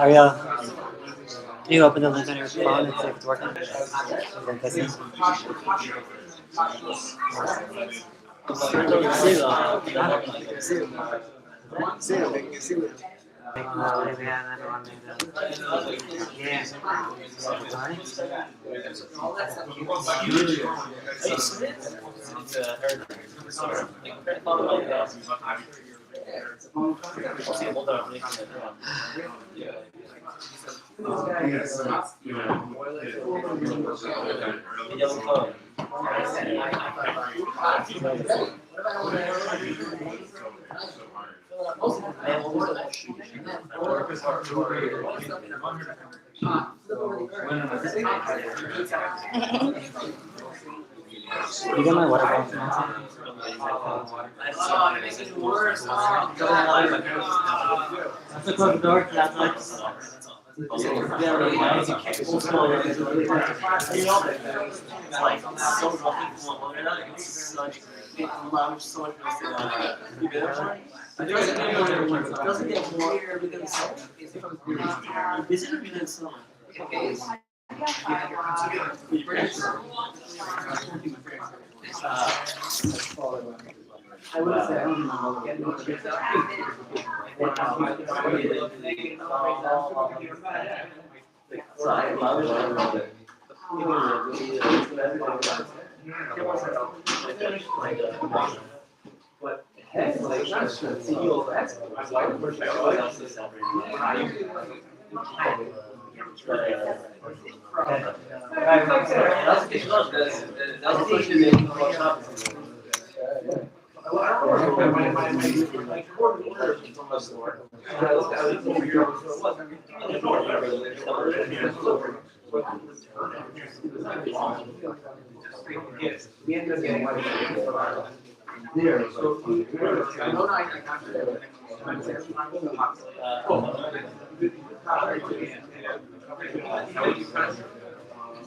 Ariel, can you open the link on your phone and see if it's working? Then test it. You got my water bottle? That's the close door. That's like. I would say I don't know.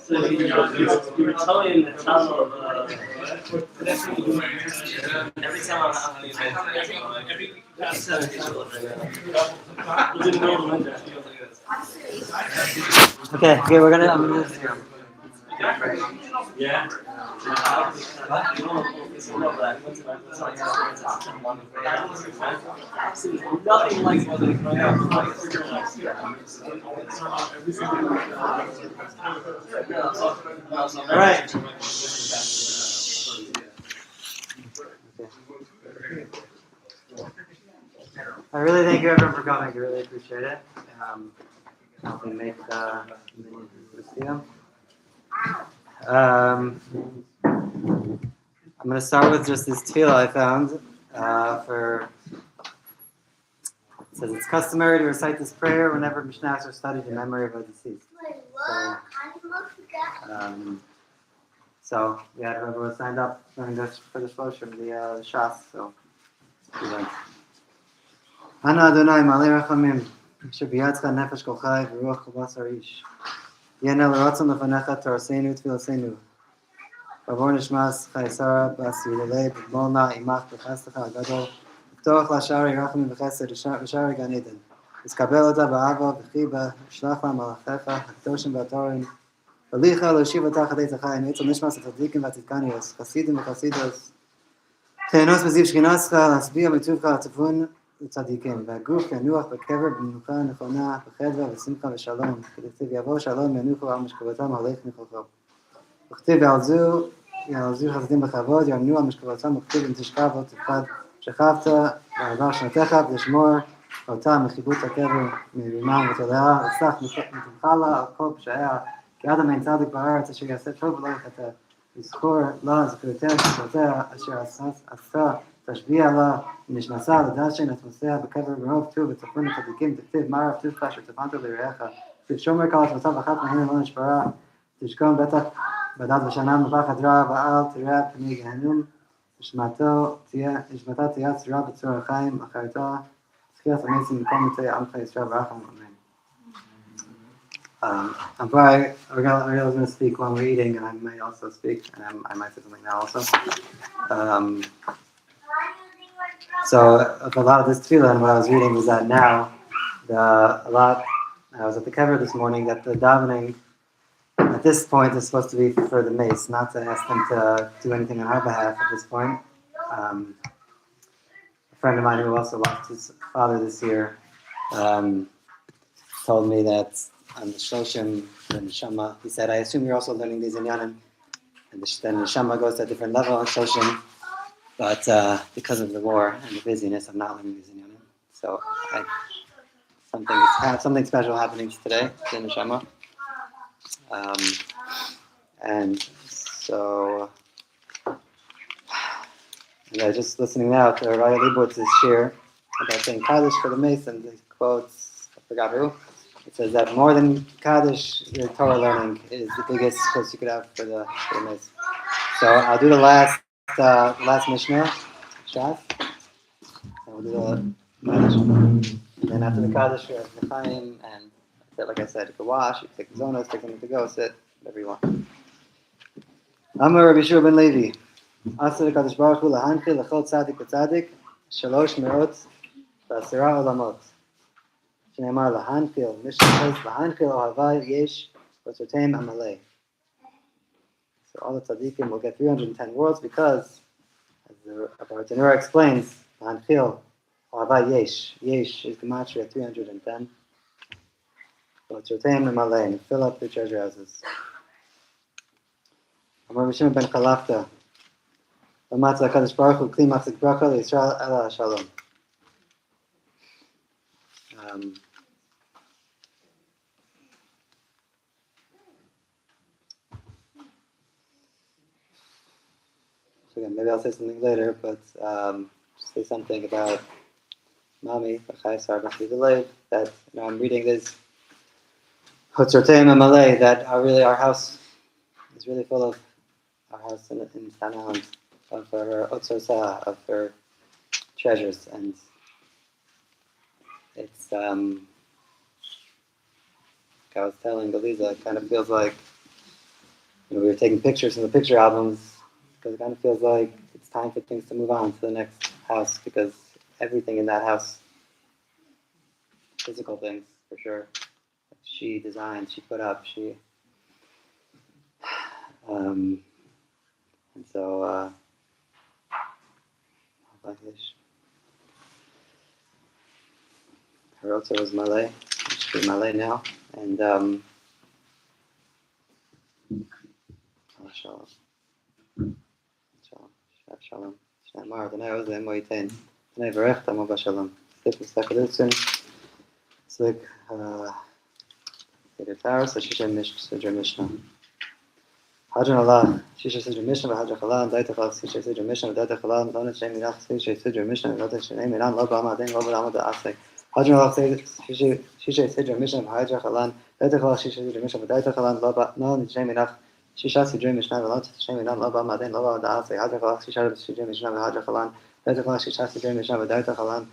So you were telling the child every time I'm okay, we're gonna I'm gonna yeah. Nothing like what they all right. I really thank you everyone for coming. I really appreciate it. Helping make the video. I'm going to start with just this tefillah I found. It says it's customary to recite this prayer whenever Mishnahs are studied in memory of a deceased. So whoever was signed up during this for the Shloshim, the Shas. So Ana Adonai Malei Rachamim, Shebiyadcha Nefesh Kol Chai V'Ruach Kol Basar Ish. Yena L'Ratzon Lefanecha Torasenu Tfilasenu. V'Avor Nishmas Chaya Sara Bas Leib Molna Imach B'Chastecha Agadol. V'Toach LaShari Rachamim V'Chesed V'Shari Gan Eden. V'Skabel Ota Ba'ava V'Chiba Shlach La Malachecha Hakadoshim V'Atorim. V'Licha L'Shiva Tachat Eitz HaChayim Eitzel Nishmas HaTzadikim VaTzidkanios Chasidim V'Chasidos Te'enos B'Ziv Shkinascha L'Asbiya Mituvcha L'Tzivun L'Tzadikim V'Aguf Yanuach B'Kever B'Menucha Nechona B'Chedva V'Simcha V'Shalom K'Diktiv Yavo Shalom Yanuchu Al Mishkavotam Alech Nichocho V'Ktiv Yalzu Chasadim B'Chavod Yamnu Al Mishkavotam V'Ktiv Im Tishkav V'Tifchad Shechavta V'Avar Shnatecha V'Lishmor אותם מחיבות הקבר מרימה ותולעה וסך מתמחלה על כל פשעיה כי אדם אין צדיק בארץ אשר יעשה טוב ולא יחטא יזכור לה זכויותיה ושכותיה אשר עשתה תשביע לה ונשנסה לדשן את נושאה בקבר ברוב טוב וצפון לצדיקים תכתיב מה רב טובך אשר צפנת לרעך תשומר כל השמצה ואחת מהן לא נשברה תשכון בטח בדת ושנה מפחד רע ואל תראה פני גהנום נשמתה תהיה צורה בצור החיים אחריתה I'm probably Ariel's going to speak while we're eating, and I may also speak, and I might say something now also. So a lot of this tefillah and what I was reading was that now, I was at the kever this morning, that the davening at this point is supposed to be for the mace, not to ask them to do anything on our behalf at this point. A friend of mine who also lost his father this year told me that on the Shloshim, the Neshama, he said, I assume you're also learning these inyanim, and then the Neshama goes to a different level on Shloshim, but because of the war and the busyness, I'm not learning these inyanim. So something special happening today in the Neshama. And so, just listening now to Raya Leibotz's shir about saying Kaddish for the mace, and he quotes, I forgot who, it says that more than Kaddish, your Torah learning is the biggest course you could have for the mace. So I'll do the last Mishnah, Shas, and we'll do the Kaddish. And then after the Kaddish, we have Nechaim, and like I said, you can wash, you can take the zonas, take them to go, sit, whatever you want. Amar Rabbi Shua ben Levi. Asar HaKadosh Baruch Hu lahanchil lechol tzadik v'tzadik shalosh me'ot v'asira olamot. Shneimar lahanchil, Mishnah says lahanchil ohavai yesh v'soteim amalei. So all the tzaddikim will get 310 worlds because, as the Bartanura explains, lahanchil ohavai yesh. Yesh is gematria 310. V'soteim amalei, and fill up the treasure houses. Amar Rabbi Shimon ben Chalafta. V'matzah HaKadosh Baruch Hu kli machzik bracha l'Yisrael ela shalom. So again, maybe I'll say something later, but say something about Mami, Chaya, Sara, Leib, that I'm reading this Hotzorteim and Malay, that our house is really full of, our house in Staten Island, of her Otzor of her treasures, and it's, like I was telling Eliza, it kind of feels like, we were taking pictures from the picture albums, because it kind of feels like it's time for things to move on to the next house, because everything in that house, physical things, for sure, she designed, she put up, and so, her Otzer was Malay. She's Malay now. And Shalom. Shalom. Shalom. Tanei Ozeh Moitain. Tanei Varech Tamo Bashalom. Slik Mistakelutzin. Slik Seder Taros. Shisha Mishnah. Hadron Allah, Shisha Sidra Mishnah, Hadron Allah, Daitach Allah, Shisha Sidra Mishnah, Daitach Allah, Lona Shem Minach, Shisha Sidra Mishnah, Lona Shem Minach, Loba Amadin, Loba Amada Asek. Hadron Allah, Shisha Sidra Mishnah, Hadron Allah, Daitach Allah, Shisha Sidra Mishnah, Daitach Allah, Lona Shem Minach, Shisha Sidra Mishnah, Lona Shem Minach, Loba Amadin, Loba Amada Asek. Hadron Allah, Shisha Sidra Mishnah, Hadron Allah, Daitach Allah, Shisha Sidra Mishnah, Daitach Allah.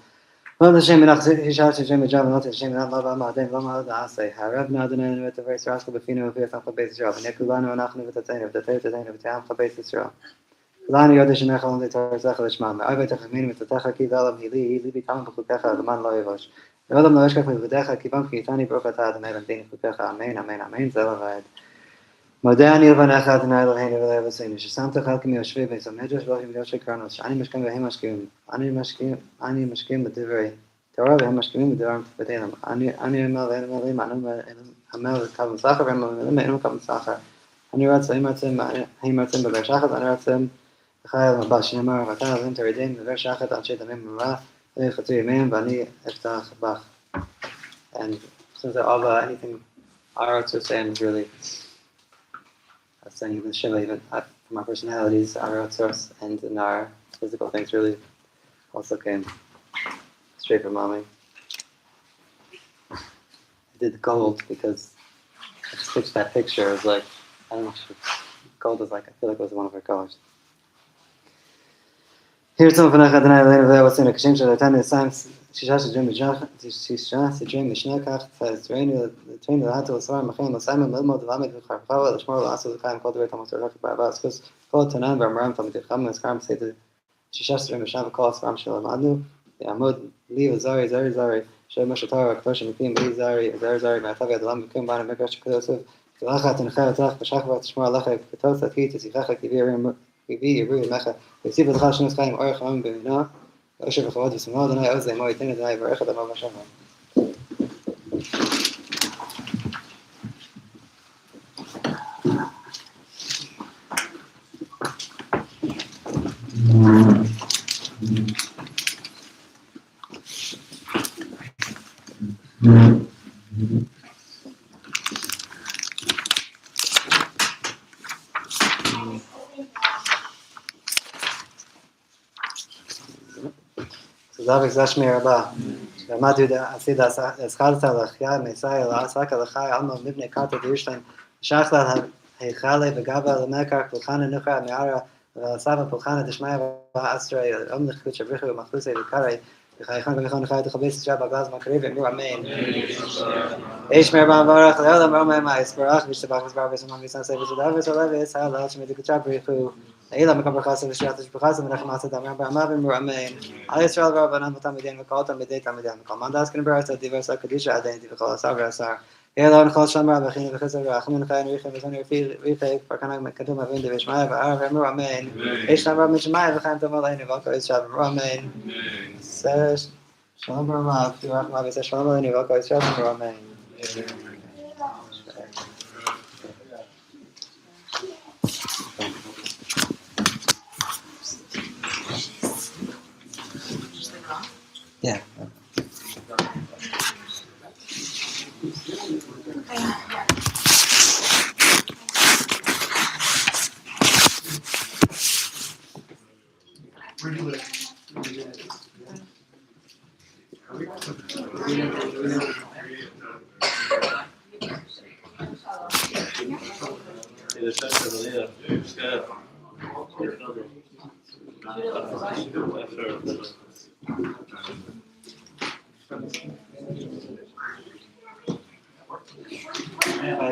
Lona Shem Minach, Shisha Sidra Mishnah, Lona Shem Minach, Loba Amadin, Loba Amada Asek. Harabna Adonai with the verse Raskal Befino of Yafam Chabez Israel. Nekulanu Anachnu with the Tainu, the Tainu with the Am Chabez Israel. Lani Yodesh Mechal and the Torah Lishman. I bet Achmin with the Tacha Kivalam Hili, Libi Tam Kupecha, the man Loivosh. The Olam Loishkach with the Decha, Kibam Kitani, Brokata, and Evan Dini Kupecha, Amen, Amen, Amen, Zelavad. Modani Ilvanachat and Elohim of Evasin, Santa Halkimi of Shvib, some Medrash Lohim Yoshik Kronos, Ani Mashkim, Hemashkim, Ani Mashkim, the Divari. Torah v'hem mashkimim v'devarim tefedelim. Ani emel v'hem elim, amel v'kavim sachar, v'hem elim v'hem kavim sachar. Ani ratzim b'ber shachat, ani ratzim v'chayel mabah, shneimar v'atah elim teredim, v'ber shachat, anshe damim m'rah, v'chatu yimim, v'ani eftach bach. And since all anything our Otzer saying is really, I was saying in the Shiva, even from our personalities, our Otzer and in our physical things really also came straight from Mommy. I did the gold because I just pitched that picture. It was like, I don't know, gold was like, I feel like it was one of her colors. Here's some of the Adonai Leib, what's in a Kashem Shal Tanya Science, Shisha Shadrim Mishnah Kach, says, Train the Hato, Sara, Machem, Simon, Milmo, the Lamed, Charchava, the Shmor, the Asu, the Kaim, called the Reta, Motor, Rakh, Barabas, Kos, called Tanan, Barmaram, Tamid, Cham, and Skaram, say the ששסטרים בשם וכל הספרם שלמדנו, יעמוד לי וזרי, זרי, זרי, שמה שתואר הקדוש מפים בלי זרי, זרי, זרי, מעתה ויד עולם מקום בנו מקרש שכתוסף, תלך תנחה ותלך בשחר ותשמור עליך כתוסת כי תשיחך כבי ירבו ימך, ויוסיף לך שנות חיים אורך עמים במינה, ואושר וכבוד ושמחה אדוני עוז לאמו ייתן אדוני יברך אדמה ושמה. זאב זשמי רבה למד יהודה עשיד אסחלת לחיה מסאי לעסק לחי עלמה מבני קרטה בירשטיין שחלה היחלה וגבה למקר פולחנה נוחרה מערה וסבא פולחנה דשמיא ואסרי אומלך קודש בריחו ומחלוסי וקרי וחייכן ובכן חי תחבס שעה בגז מקריב אמרו אמן איש מרבה מברך לעולם רומי מייס ברח ושתבח וסבר וסמם ויסנסי וסודר וסולב וישראל לעל שמי דקודשה בריחו אלה מקום ברכה ושתיית השפחה ומלאכם עשת אמר בעמה ואמרו אמן על ישראל ורבנן ותלמידינו וכל תלמידינו וכל מן דסקן בארץ דיבר שר קדישה עדיין וכל השר והשר אלא ונחל שמרה וכינו וחסר ורחמים וחיים ריחם וזוני ריחי פרקנה כתוב מבין דבי שמיה וער ואמרו אמן איש נבר משמיה וחיים טוב עלינו ועל כל ישראל ואמרו אמן סרש שלום ברמה פירח מה ויסר שלום עלינו ועל כל ישראל ואמרו אמן Yeah. Where do you live?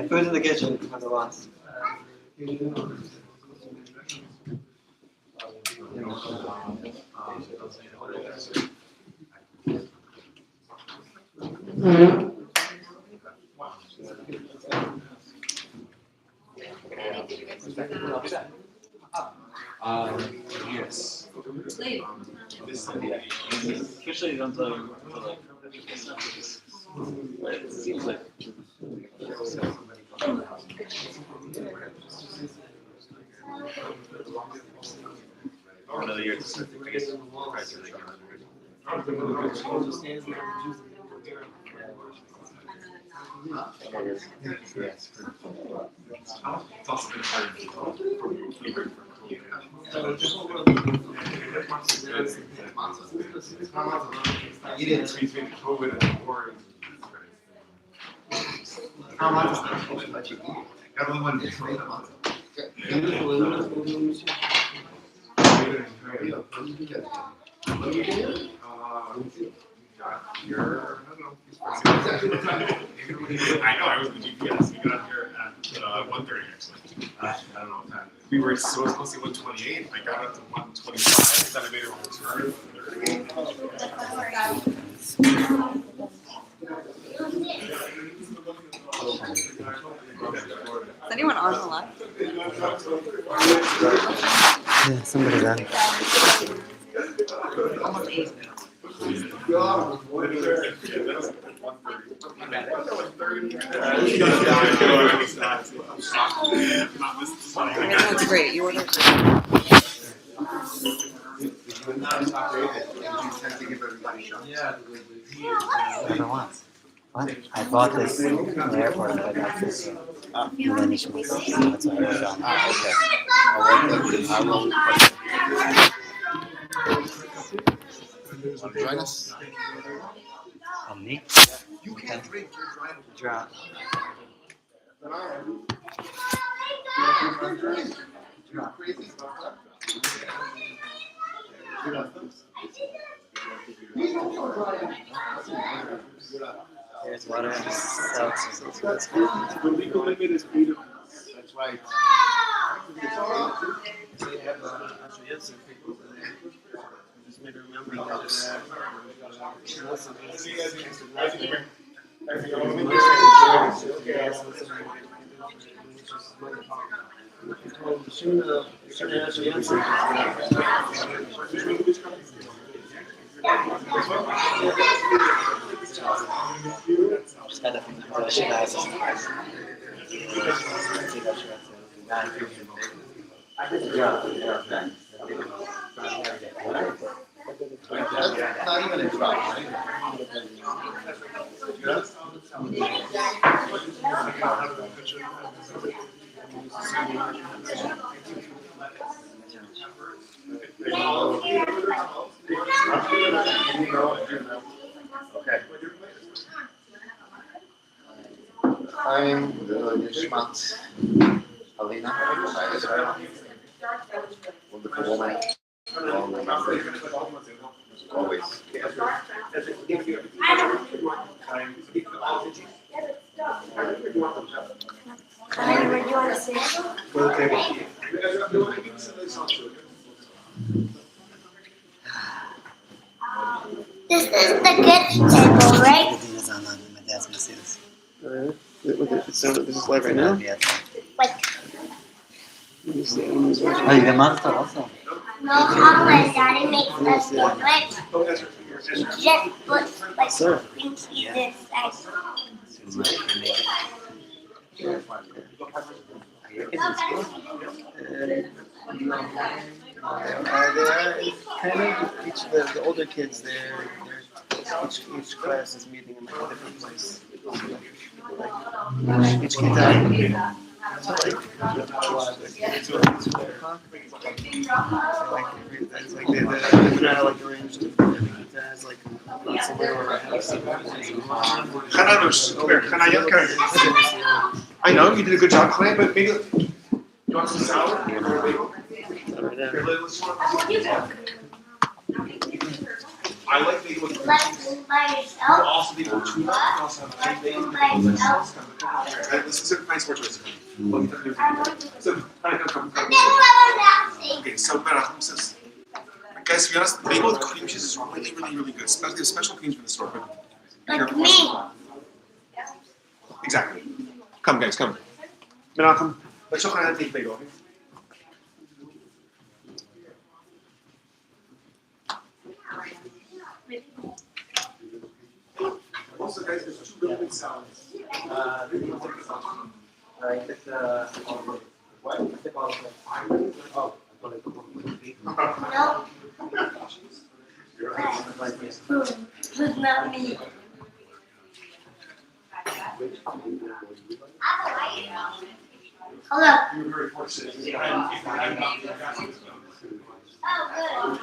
Food in the kitchen for the ones. Yes. Leib. Usually you don't tell it seems like another year to start I guess price really You didn't between COVID and the war. How much is that? Everyone gets made a month. I know, I was in the GPS. We got here at 1:30 actually. I don't know what time. We were supposed to see 128. I got up to 125. Then I made a return. Is anyone on the left? Yeah, somebody there. Almost 8. Everyone's great. You ordered great. Never once. What? I bought this in the airport and I got this. Millennium. That's why I was on. okay. I will want to join us? On me? You can't drink, you're Drop. Here's water and seltzer. The legal limit is freedom. That's right. They have people over there. made her remember that. Not even a drop, right? Okay. I'm the Schwartz. Halina, Chaya, Sara. Wonderful woman. Long remembered. Always. Chaya, where do you want to sit? This is the good table, right? Everything is online. My dad's gonna see this. So this is live right now? Yeah. Like, Let me see. I'm gonna use Oh, you get monster also. no chocolate. Daddy makes us sandwich. Just put like Sir. pinky this side. It's kind of each the older kids there. Each class is meeting in like a different place. Each kid has it's like they're kind of like arranged. It has like somewhere where I have some. Chananush, come here. Chanaya, come here. I know you did a good job, Chaya, but maybe you want some salad? Right now. I like bagel with cream Like cheese. by You yourself. also bagel with tuna. You also have plain bagel. By yourself. This is a nice more choice. So, come. Okay, so Berachim says, guys, to be honest, bagel with cream cheese is really, really, really good. Especially the special creams from the store. Like me. Exactly. Come, guys, come. Menachem, let's show how to take bagel. Okay? Also, guys, there's two really big salads. No. Who's not me? Hello. You're very fortunate. Oh, good.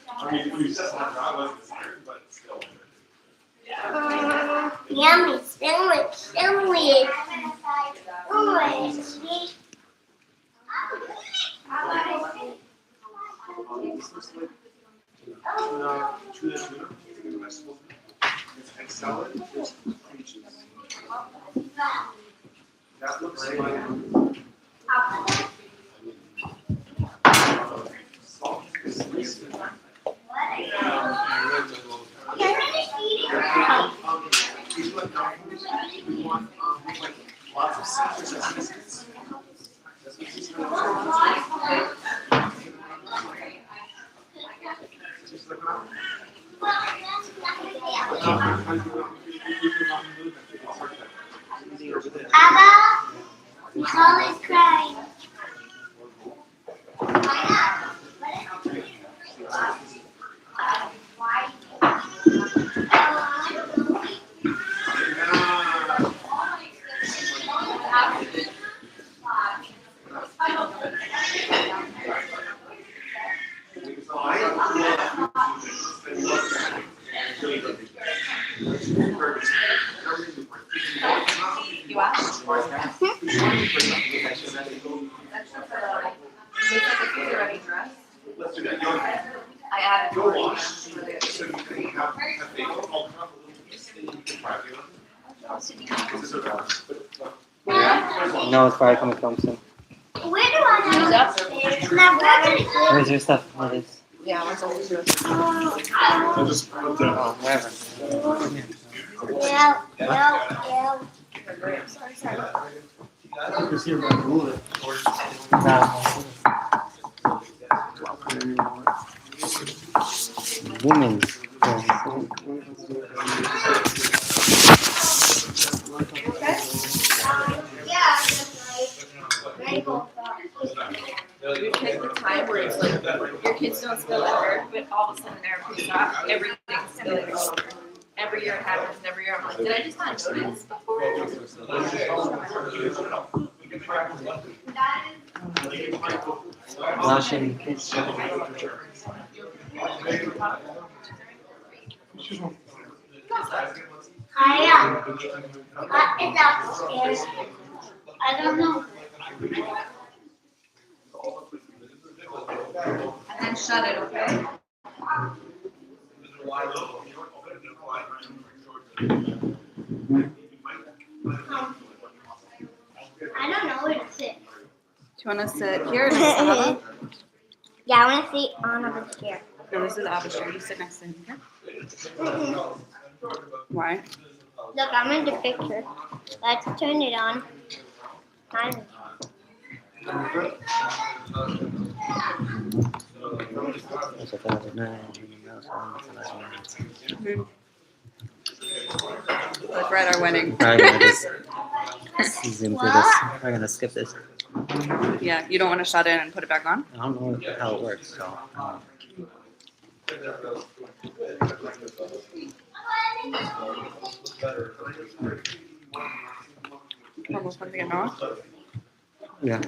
I mean, when you said that, I wasn't inspired, but still. Yummy sandwich. Sandwich. Tuna. Vegetables. It's egg salad. There's cream cheese. That looks like salt. We want like lots of citrus biscuits. Abba, Nicole is crying. You asked? Already dressed. Let's do that. I added Go more. wash. So you can have bagel. I'll drop a little piece and you can fry it. This is a No, it's probably coming home soon. Where do I have it? Now, where do I Where's your stuff? What is? Yeah, let's always do it. I'll just put that. Oh, wherever. Yeah. Women's. You take the time where it's like your kids don't spill liquor, but all of a sudden they're pissed off. Everything's spilling over. Every year it happens. Every year I'm like, did I just not notice before? Shloshim. Chaya. What is upstairs? I don't know. And then shut it, okay? I don't know where to sit. Do you want to sit here next to Abba? Yeah, I want to sit on over here. No, this is Abba's chair. You sit next to him here. Why? Look, I'm in the picture. Let's turn it on. Time. Like we're at our wedding. I'm gonna just zoom through this. I'm gonna skip this. Yeah, you don't want to shut in and put it back on? I don't know how it works, so. Almost want to get off. Yeah.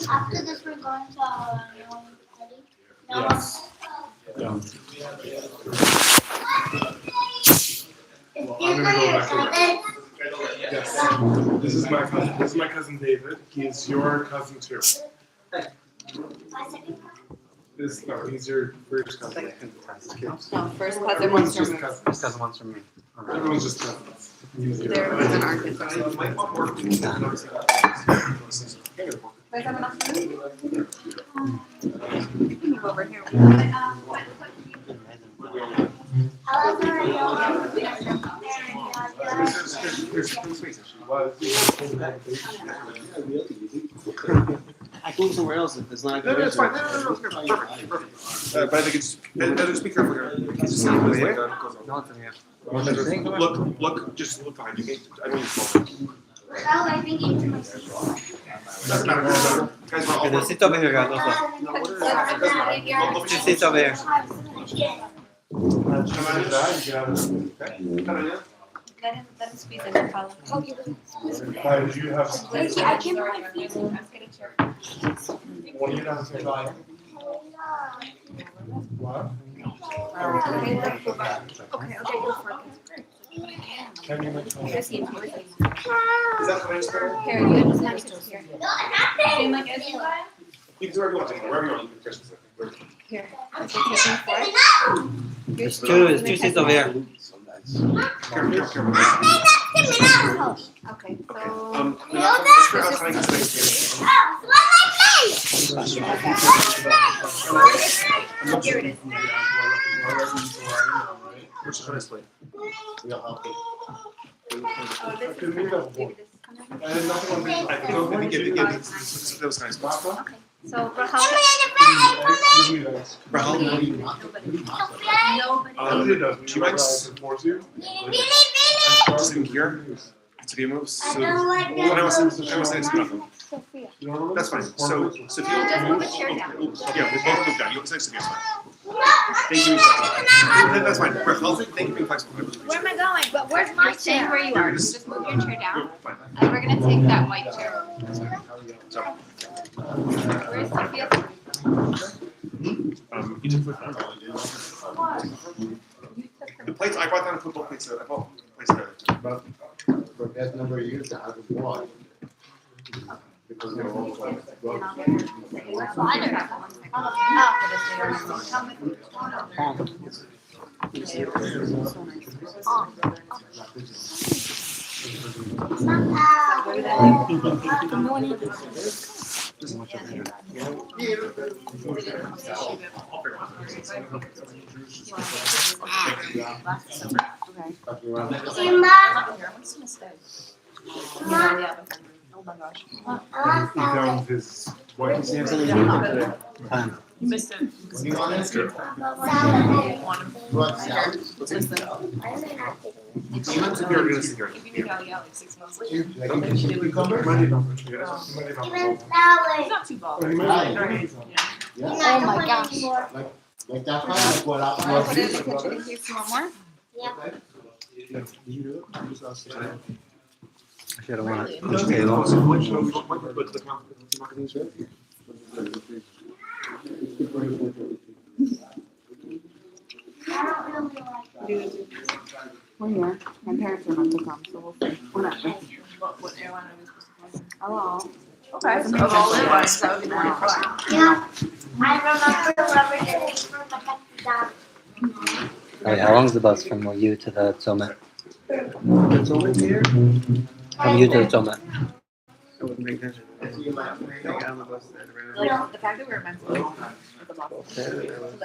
After this, we're going to our party. No. Yes. Yes. This is my cousin. This is my cousin David. He's your cousin too. He's your first cousin. No, first cousin wants Just from cousins. First cousin wants from me. Everyone's just cousins. There wasn't our kids. Guys have enough food? Move over here. I can go somewhere else if it's not. No, it's fine. No, it's good. But I think it's just be careful here. It's just like look, just look behind you. I mean, I think it's myself. doesn't matter. Guys, we're all. Sit over here, guys. Just sit over here. Let him squeeze in and follow. Do you have? I can't put my feet in. Let's get a chair. One of you doesn't say bye. What? Okay, go for it. Can you make Is that what Here, you just have to here. Nothing. Same like as you lie? You can do wherever you want to. Wherever you want. You can Here. Is it taking four? There's two seats over here. Careful. Okay, so. Here it is. Which is nice way. Oh, this is That was nice. okay. So, She likes sitting here. So do you move? So when I was saying nothing. That's fine. So if you just move a chair down. yeah, we both move down. You look nice to me. Thank you. That's fine. We're healthy. Thank you for being flexible. Where am I going? But where's my Stay chair? where you are. Just move your chair down. Fine. And we're gonna take that white chair. So, Where's Sophia? you took the plates. I brought down a football plates. I bought plates there. But for that number of years, I haven't won. Because they're all Oh my gosh. He found his wife. You missed it. What do you want to ask her? If you knew how to yell like 6 months later. It's not too bad. Oh my gosh. Like that kind of what I. Put it in the kitchen in case you want more. I should have won it. Well, yeah, my parents are meant to come, so we'll see. Whatever. What airline are we supposed to fly? Hello. Okay, so of all airlines, that would be the one first. I remember whoever did it from the job. Oh, yeah, how long is the bus from you to the Zomet? It's over here. From you to the Zomet? I wouldn't pay attention. I got on the bus that ran. Like, the fact that we were meant to go with the bus.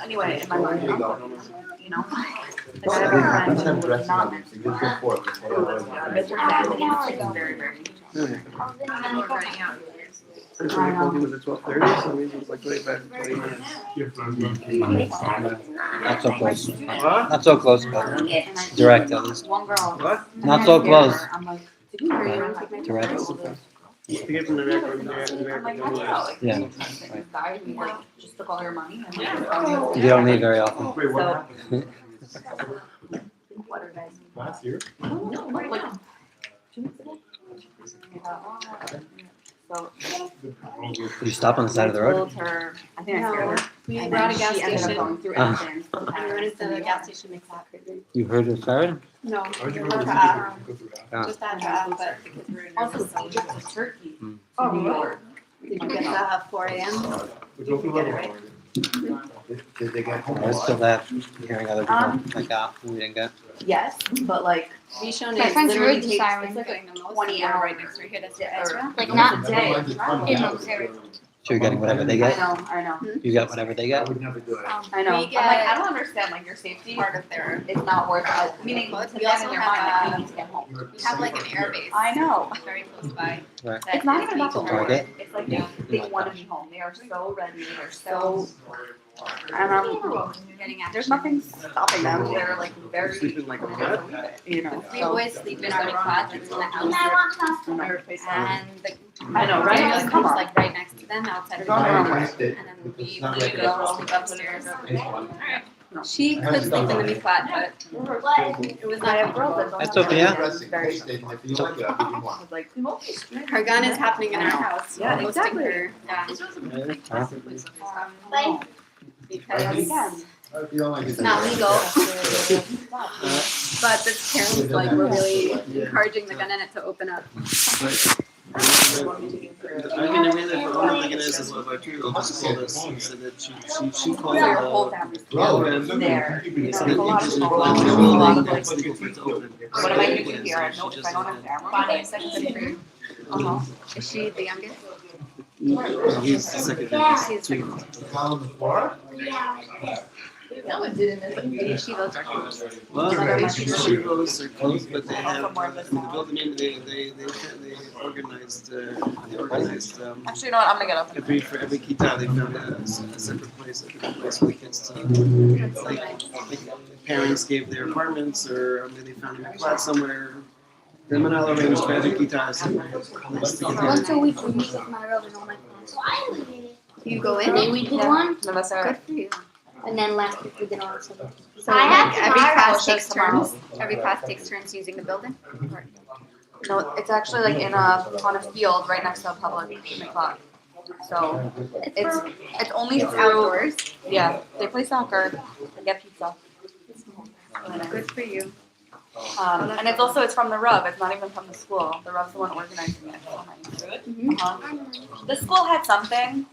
Anyway, in my mind, you know, like, I have a friend who was not meant to go. Who was with her family, and she was very, very Really? And then we're running out. First one I called you was at 12:30, so it was like 25, 20 minutes. Not so close. What? Not so close, but And I, direct at least. one girl. What? Not so close. I'm like, did you hear you take my Direct. You get from the American, I'm like, how do you know? Like, Yeah. this guy who like just took all your money and like, You don't need very often. Wait, what so, happened? what are guys? Last year? No, like 2 weeks ago. So Did you stop on the side of the I road? told her, I think I scared her. We And were at a then gas she ended up station. going through Ah. Athens. We went to the gas station, makes that crazy. You heard the siren? No, How'd you we go were through at, go through that? Ah. just at that, but because we were in Also, Arizona. Egypt to Turkey. Hmm. To New York. Did you get that at 4 a.m.? We go through Get it level. right. Did they get home? I was still that hearing other people like we didn't get. Yes, but like Vishon My is friends literally heard the takes, siren. it's like going the most. 20 We're hours. right next to here, that's Ezra. Like not a day. in those areas. So you're getting whatever they I get? know, I know. You get whatever they I get? would never do it. I know. We I'm like, get- I don't understand, like, your safety Part of their, is not worth it. Meaning, to We them also in their have mind, a- like, we need to get home. we have like an air base. I know. Very close by. Right. that It's not is even about the being Target? target. It's like they want to be home. They are so ready. They're so. I don't know. Getting action. There's nothing stopping them. They're like very. Sleeping like a cat. You know. We So. always sleep in our quad that's in the house. And the I know, right? Daniel's Come house on. like right next to them outside of the Don't door. run away. Missed it. And then we It's not usually like go sleep upstairs. No. She could sleep in the mikvah, but it was I have not girls that don't That's have okay, yeah. parents. Very. If you like it, I'll give you more. I was like, her gun is happening in our house. Yeah, Hosting exactly. her, Huh? because If you don't like it, it's not legal. But the parents like were really encouraging the gun in it to open up. I mean, I mean, if one of the guys is about 2 years old, just called us and said that she called your whole the family's Well, together there. He You said know, that a you lot of just people, called a lot of the like, people for it to open. what am I gonna do here? I know So if she I don't just have said family. Bonnie, second grade. Is she the youngest? he's the second. She's the Down on the floor? No, it didn't. Yeshivos are close. Well, the yeshivos are close, but they have in the building. They organized. Actually, you know what? I'm gonna get up. For every kita, they found a separate place for the kids to. Like parents gave their apartments, or they found a flat somewhere. The Manal arranged for every kita a separate place to get there. Once a week we meet with my robe and all my class. You go And then in? we did one, None of us are. Good for you. and then last week we did all of them. So I have like, every tomorrow. class It's takes just tomorrow. turns. Every class takes turns using the building. No, it's actually like in on a field right next to a public o'clock. So it's only It's through. outdoors. Yeah, they play soccer. They get pizza. Good for you. And it's also from the Rub. It's not even from the school. The Rub's the one organizing it. So nice. The school had something,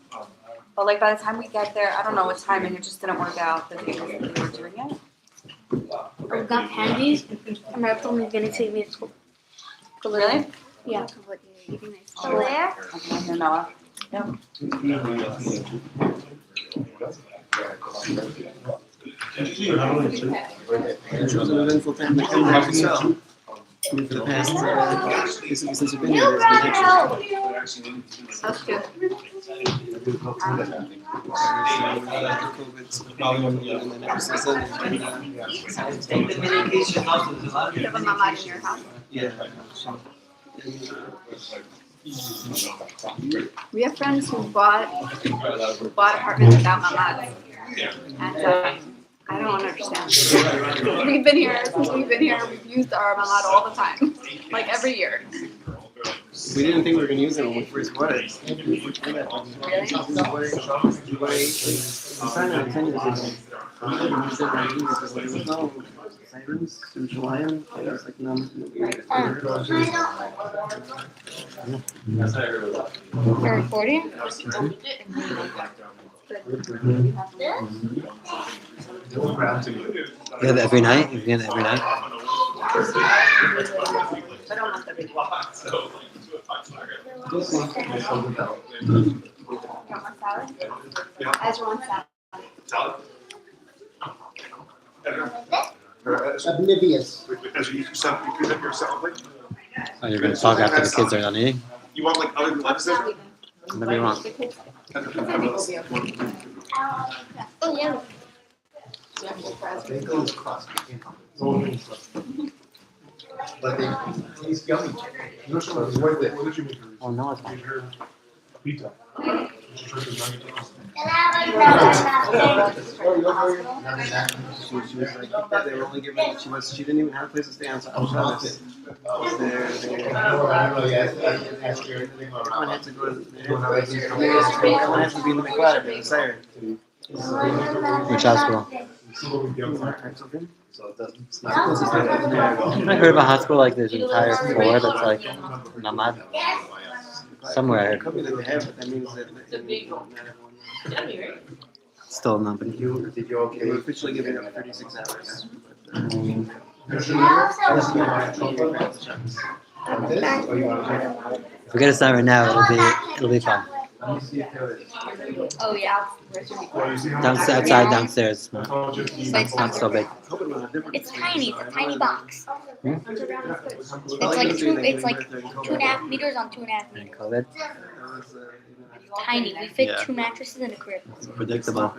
but like by the time we get there, I don't know what timing. It just didn't work out. The day they were doing it. We got candies, and my told me he's gonna take me to school. Really? Yeah. What you're eating nice. Where? I can hear Noah. It was an eventful time to come back as well. I mean, for the past, basically since you've been here, there's been action. Us too. COVID, and then ever since then, there's been, You have a mama in your house? yeah. We have friends who bought apartments without mamas. And I don't understand. We've been here since we've been here. We've used our mamad all the time, like every year. We didn't think we were going to use it when we first bought it. We signed it 10 years ago. We said that because there was no sirens in Shloshim. There was like no. You're recording? You have it every night? You get it every night? But almost every day. This is You want salad? Ezra wants salad. oblivious. As you present yourself, like, Oh, you're going to talk after the kids are done eating? you want like other than lettuce? Whatever you want. Oh, yeah. Bagel is crust. But it's yummy. What did you make? Oh, no, it's fine. Pizza. She was like, they were only giving, she didn't even have a place to stay on Shabbos. Everyone had to go to, everyone has to be in the mikvah, the Sara. Which hospital? I heard of a hospital like there's an entire floor that's like namad. Somewhere I heard. Could be that they have, but that means that not everyone. Still nobody. Did you They were okay? officially giving up 36 hours. If we get a sign right now, it'll be fun. Oh, yeah. Outside, downstairs. It's not so big. It's tiny. It's a tiny box. Hmm? It's like 2.5 meters on 2.5 meters. COVID. Tiny. We fit Yeah. 2 mattresses in a crib. Predictable.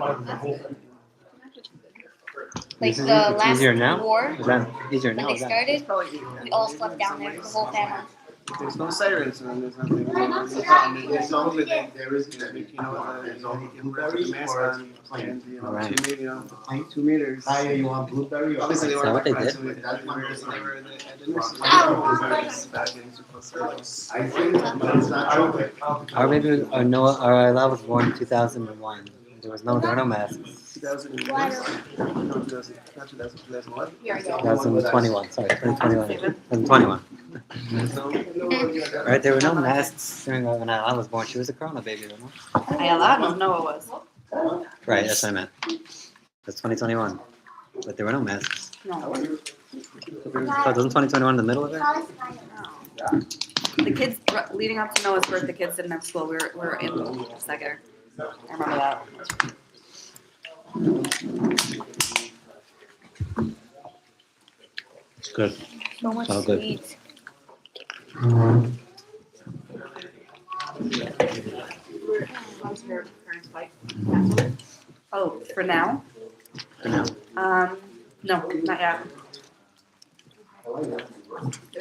Like Is the it last easier now? war, Is that easier when now? they Is that? started, we all slept down there, the whole family. There's no sirens, and there's nothing. There's COVID. There is, You know, you have to put the mask on, and you know, Right. 2 meters. Chaya, you want blueberry? or- Obviously, they Is that what they weren't did? so they were at the nurse's about getting too close to the I think, but it's not chocolate. Our baby, our Noah, our Leib was born in 2001. There were no masks. 2001? No, 2000, not 2000, 2011. 2021. Sorry, 2021. 2021. Right, there were no masks during when I was born. She was a Corona baby, remember? I allowed him. Noah was. Right, that's what I meant. That's 2021. But there were no masks. No. So wasn't 2021 in the middle of it? The kids leading up to Noah's birth, the kids didn't have school. We were in second. I remember that. It's good. So much Oh, good. sweets. Oh, for now? For now. No, not yet.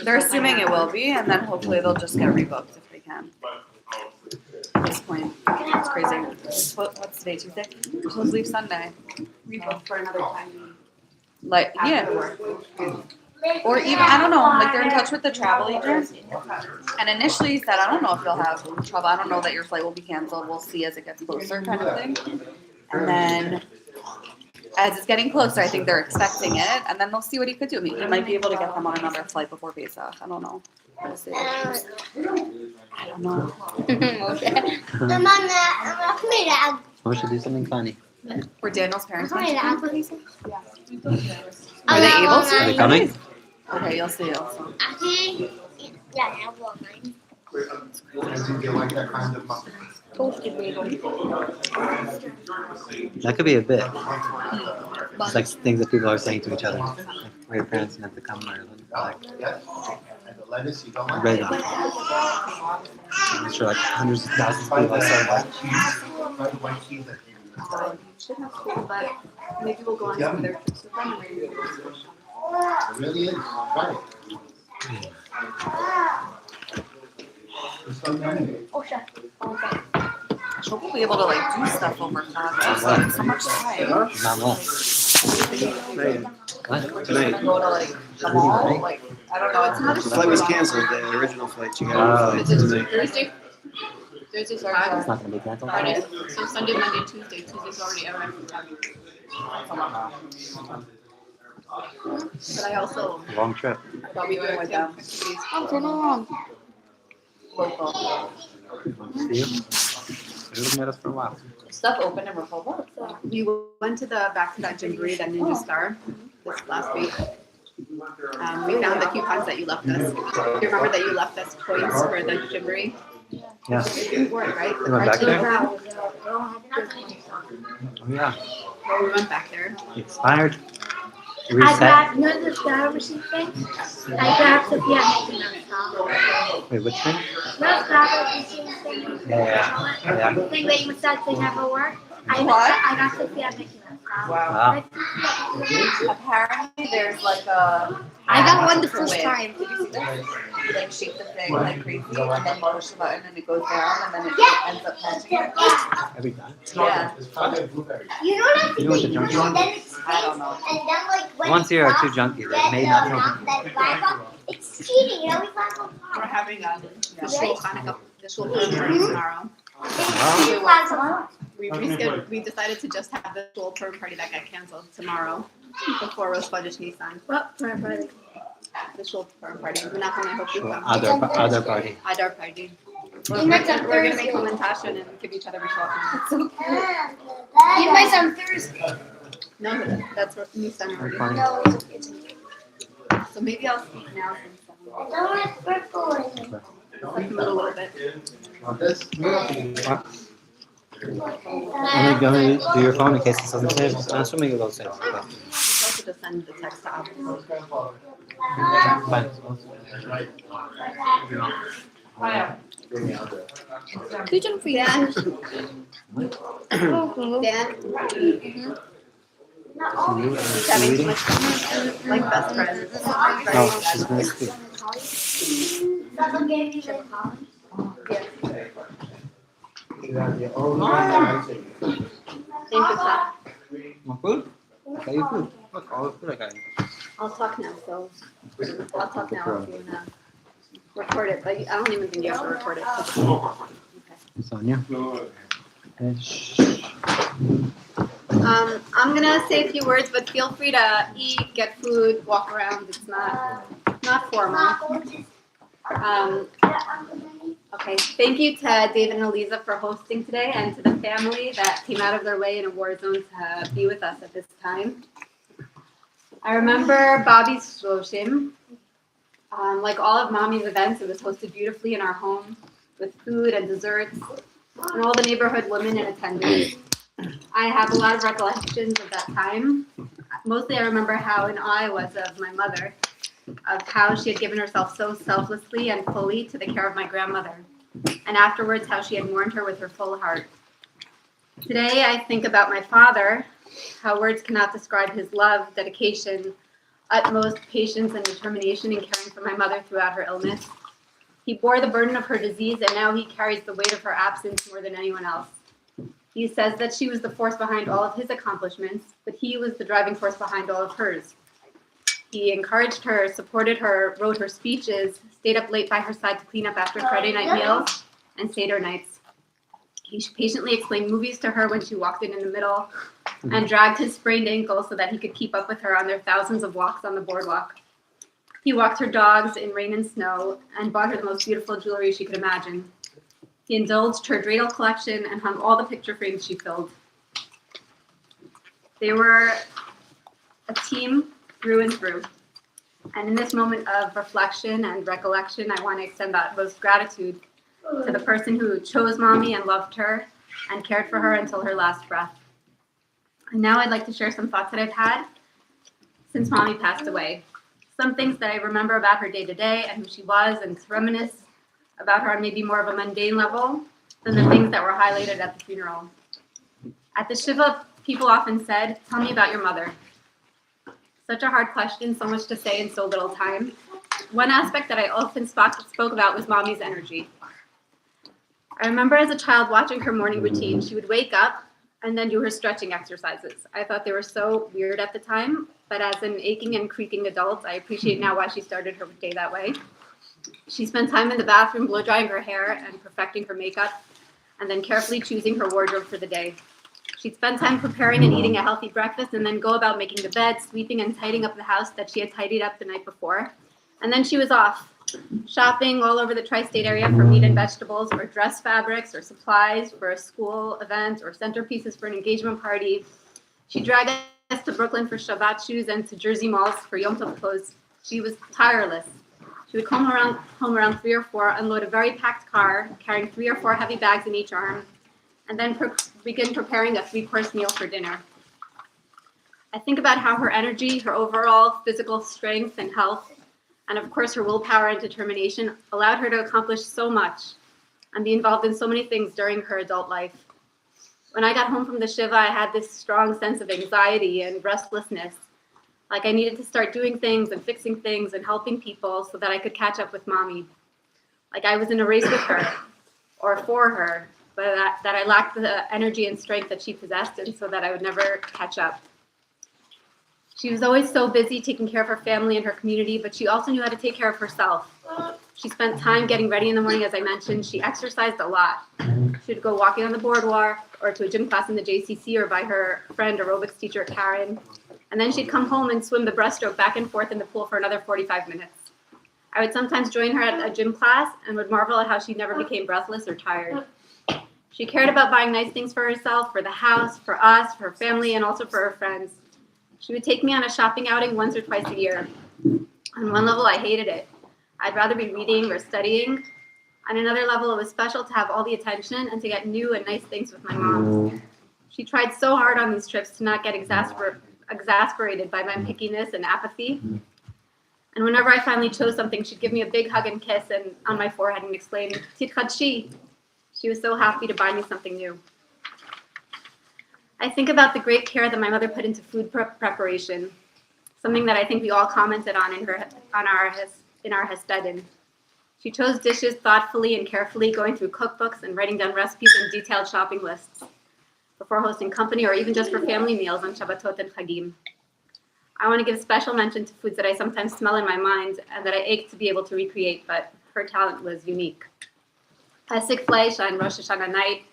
They're assuming it will be, and then hopefully they'll just get rebooked if they can. At this point, it's crazy. What's today, Tuesday? We're supposed to leave Sunday. Rebook for another time. Like, yeah. Or even, I don't know, like they're in touch with the travel agent. And initially he said, I don't know if you'll have trouble. I don't know that your flight will be canceled. We'll see as it gets closer kind of thing. And then as it's getting closer, I think they're expecting it. And then they'll see what he could do. I mean, he might be able to get them on another flight before Pesach. I don't know. We'll see. I don't know. We should do something funny. Were Daniel's parents Are going to come? they Are they able to? Are they coming? Okay, you'll see also. Do you like that kind of muffin? toasted bagel. That could be a bit. It's like things that people are saying to each other. Like, where your parents meant to come or like And the lettuce, you don't like? regular. I'm sure like hundreds of thousands of people are saying that. White cheese that you- You should have school, but maybe we'll go on some of their trips with them and maybe we'll It really is. Try it. It's so yummy. Oh, chef. She'll be able to like do stuff over class. Like, so much time. Not much. What? Tonight. Go to like the mall. Like I don't know. It's The not flight was canceled, the original flight. You got a flight tonight. Thursday. Thursday's Friday. It's not going to be canceled. Friday. So Sunday, Monday, Tuesday. Tuesday's already out. But I also Long trip. I'll be doing with them. I'm turning around. Local. See you. You're looking at us for a while. Stuff open in Rehoboth. we went to the back to that jamboree, that Ninja Star, this last week. We found the coupons that you left us. You remember that you left us points for the jamboree? Yeah. You weren't, right? The You went back cartoon? there? Oh, yeah. Well, we went back there. Expired. I Reset. grabbed, you know the Sara machine thing? I grabbed Sophia Mickey Mouse. Wait, which thing? No Sara machine thing. Yeah. The thing that you said they never work. I got Sophia Mickey Mouse. Wow. Apparently, there's like a. I got one the first time. You like shake the thing like crazy, and then you push the button, and it goes down, and then it ends up catching it. Every time. Yeah. It's probably blueberry. You don't have to You know what the do junkie it, one? and then it I don't know. and then like when Once it here are two stops, junkies. They then may not know. that flag up, it's cheating, you know, we flag up. We're having the shul Hanukkah, the shul party tomorrow. We decided to just have the shul perm party that got canceled tomorrow before Rosh Chodesh Nisan. What? Right. The shul perm party. We're not gonna hope you come. Other party. Adar party. We're Invite on gonna make Thursday. lamentation and give each other rishon. You invite on Thursday. No, that's what Nisan already. Fine. No, it's okay. It's okay. So maybe I'll speak now since I don't want purple in it. I'm a little bit. Want this? Let me do your phone in case it's on the table. I'm assuming it will say. You also just send the text to Abby. Fine. Pigeon for you. Dan, You he's having too reading? much fun. Like best friends. No, she's going to speak. Someone gave you the You have your own handwriting. Thank you, Seth. More food? I got you food. Look, all the food I got you. I'll talk now, so I'll talk now if you wanna record it, but I don't even think you have to record it. Sonia? I'm gonna say a few words, but feel free to eat, get food, walk around. It's not formal. Okay, thank you to David and Eliza for hosting today, and to the family that came out of their way in a war zone to be with us at this time. I remember Bobby's Shloshim. Like all of Mommy's events, it was hosted beautifully in our home with food and desserts and all the neighborhood women in attendance. I have a lot of recollections of that time. Mostly I remember how in awe I was of my mother, of how she had given herself so selflessly and fully to the care of my grandmother, and afterwards how she had mourned her with her full heart. Today I think about my father, how words cannot describe his love, dedication, utmost patience and determination in caring for my mother throughout her illness. He bore the burden of her disease, and now he carries the weight of her absence more than anyone else. He says that she was the force behind all of his accomplishments, but he was the driving force behind all of hers. He encouraged her, supported her, wrote her speeches, stayed up late by her side to clean up after Friday night meals and Seder nights. He patiently explained movies to her when she walked in the middle and dragged his sprained ankle so that he could keep up with her on their thousands of walks on the boardwalk. He walked her dogs in rain and snow and bought her the most beautiful jewelry she could imagine. He indulged her dreidel collection and hung all the picture frames she filled. They were a team through and through. And in this moment of reflection and recollection, I want to extend that most gratitude to the person who chose mommy and loved her and cared for her until her last breath. And now I'd like to share some thoughts that I've had since mommy passed away. Some things that I remember about her day to day and who she was, and to reminisce about her on maybe more of a mundane level than the things that were highlighted at the funeral. At the Shiva, people often said, "Tell me about your mother." Such a hard question, so much to say in so little time. One aspect that I often spoke about was mommy's energy. I remember as a child watching her morning routine. She would wake up and then do her stretching exercises. I thought they were so weird at the time, but as an aching and creaking adult, I appreciate now why she started her day that way. She spent time in the bathroom blow drying her hair and perfecting her makeup, and then carefully choosing her wardrobe for the day. She'd spend time preparing and eating a healthy breakfast, and then go about making the bed, sweeping and tidying up the house that she had tidied up the night before. And then she was off, shopping all over the tri-state area for meat and vegetables, or dress fabrics, or supplies for a school event, or centerpieces for an engagement party. She dragged us to Brooklyn for Shabbat shoes and to Jersey malls for Yom Tov clothes. She was tireless. She would come home around 3 or 4, unload a very packed car, carrying 3 or 4 heavy bags in each arm, and then begin preparing a 3-course meal for dinner. I think about how her energy, her overall physical strength and health, and of course her willpower and determination allowed her to accomplish so much and be involved in so many things during her adult life. When I got home from the Shiva, I had this strong sense of anxiety and restlessness, like I needed to start doing things and fixing things and helping people so that I could catch up with mommy. Like I was in a race with her or for her, but that I lacked the energy and strength that she possessed, and so that I would never catch up. She was always so busy taking care of her family and her community, but she also knew how to take care of herself. She spent time getting ready in the morning, as I mentioned. She exercised a lot. She would go walking on the boardwalk or to a gym class in the JCC or by her friend aerobics teacher, Karen. And then she'd come home and swim the breaststroke back and forth in the pool for another 45 minutes. I would sometimes join her at a gym class and would marvel at how she never became breathless or tired. She cared about buying nice things for herself, for the house, for us, for her family, and also for her friends. She would take me on a shopping outing once or twice a year. On one level, I hated it. I'd rather be reading or studying. On another level, it was special to have all the attention and to get new and nice things with my mom. She tried so hard on these trips to not get exasperated by my pickiness and apathy. And whenever I finally chose something, she'd give me a big hug and kiss and on my forehead and exclaim, "Titchadshi." She was so happy to buy me something new. I think about the great care that my mother put into food preparation, something that I think we all commented on in our Hespedim. She chose dishes thoughtfully and carefully, going through cookbooks and writing down recipes and detailed shopping lists before hosting company or even just for family meals on Shabbatot and Chagim. I want to give special mention to foods that I sometimes smell in my mind and that I ache to be able to recreate, but her talent was unique. Pesach fleisch on Rosh Hashanah night,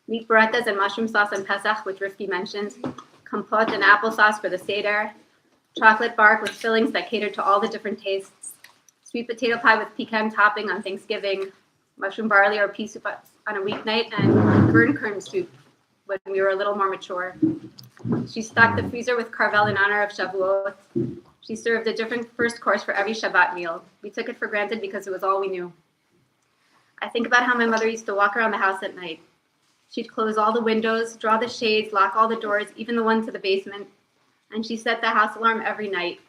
meat burritos and mushroom sauce on Pesach, which Rifki mentioned, compote and applesauce for the Seder, chocolate bark with fillings that catered to all the different tastes, sweet potato pie with pecan topping on Thanksgiving, mushroom barley or pea soup on a weeknight, and Gurn soup when we were a little more mature. She stocked the freezer with carvel in honor of Shavuot. She served a different first course for every Shabbat meal. We took it for granted because it was all we knew. I think about how my mother used to walk around the house at night. She'd close all the windows, draw the shades, lock all the doors, even the one to the basement, and she set the house alarm every night.